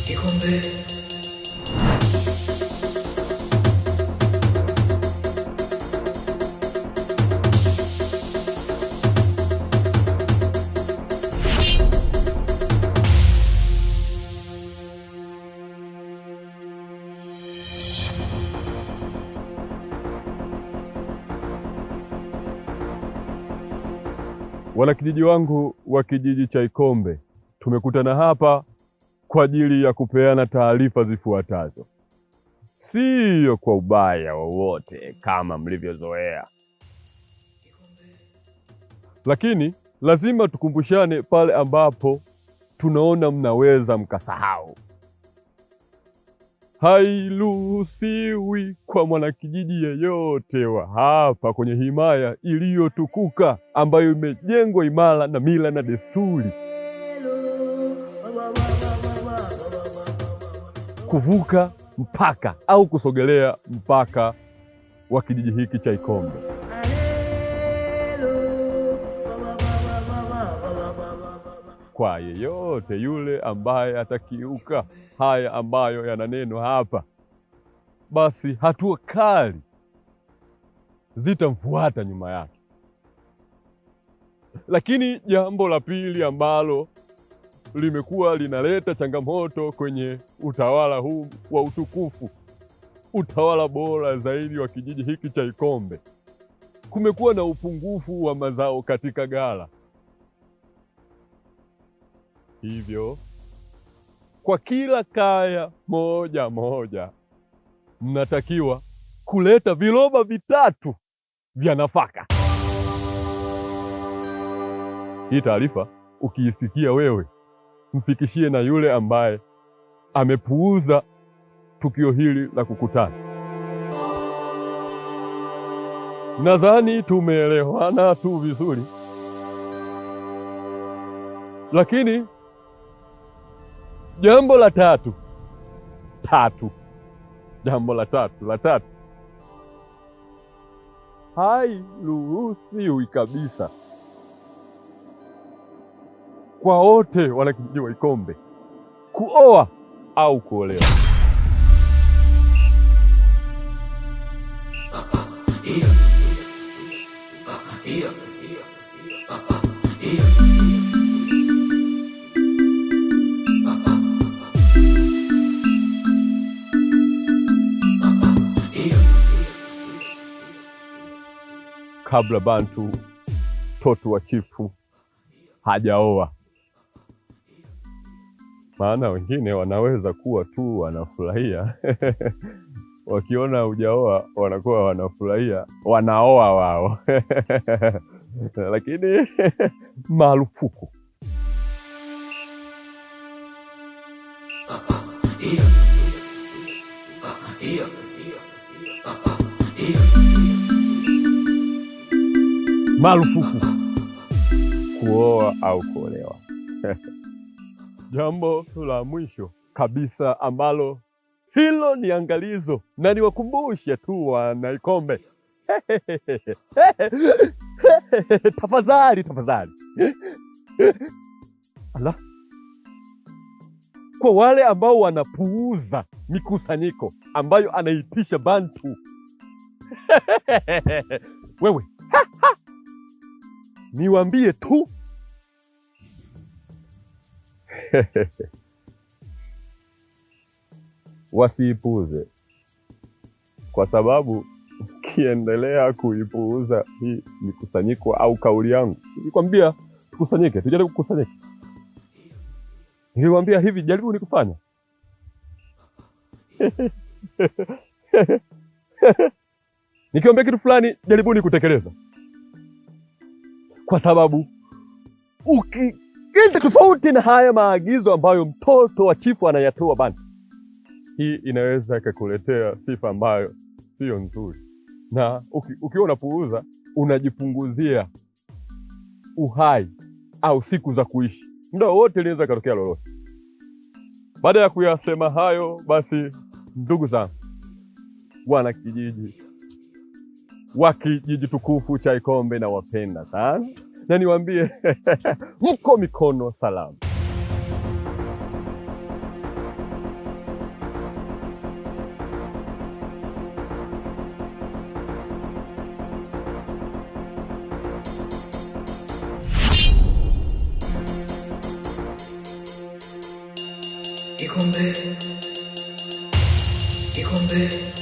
Ikombe. Wanakijiji wangu wa kijiji cha Ikombe, tumekutana hapa kwa ajili ya kupeana taarifa zifuatazo. Sio kwa ubaya wowote kama mlivyozoea, lakini lazima tukumbushane pale ambapo tunaona mnaweza mkasahau. Hairuhusiwi kwa mwanakijiji yeyote wa hapa kwenye himaya iliyotukuka ambayo imejengwa imara na mila na desturi kuvuka mpaka au kusogelea mpaka wa kijiji hiki cha Ikombe. Kwa yeyote yule ambaye atakiuka haya ambayo yananenwa hapa, basi hatua kali zitamfuata nyuma yake. Lakini jambo la pili ambalo limekuwa linaleta changamoto kwenye utawala huu wa utukufu, utawala bora zaidi wa kijiji hiki cha Ikombe, kumekuwa na upungufu wa mazao katika ghala. Hivyo kwa kila kaya moja moja mnatakiwa kuleta viroba 3 vya nafaka. Hii taarifa ukiisikia wewe, mfikishie na yule ambaye amepuuza tukio hili la kukutana. Nadhani tumeelewana tu vizuri, lakini jambo la tatu, jambo la tatu, hairuhusiwi kabisa kwa wote wanakijiji wa Ikombe kuoa au kuolewa. Kabla bantu mtoto wa chifu hajaoa. Maana wengine wanaweza kuwa tu wanafurahia wakiona hujaoa wanakuwa wanafurahia, wanaoa wao lakini marufuku. Marufuku kuoa au kuolewa. Jambo la mwisho kabisa ambalo hilo ni angalizo na niwakumbushe tu wana Ikombe. Tafadhali. Allah. Kwa wale ambao wanapuuza mikusanyiko ambayo anaitisha bantu. Wewe. Niwaambie tu wasiipuuze, kwa sababu ukiendelea kuipuuza hii mikusanyiko au kauli yangu, nikwambia tukusanyike, tujaribu kukusanyika. Nikwambia hivi, jaribu nikufanya Nikiambia kitu fulani, jaribuni kutekeleza, kwa sababu ukienda tofauti na haya maagizo ambayo mtoto wa chifu anayatoa bana, hii inaweza ikakuletea sifa ambayo sio nzuri, na ukiwa unapuuza unajipunguzia uhai au siku za kuishi. Muda wote linaweza katokea lolote. Baada ya kuyasema hayo, basi ndugu zangu wana kijiji wa kijiji tukufu cha Ikombe, na wapenda sana na niwaambie mko mikono salama. Ikombe, Ikombe.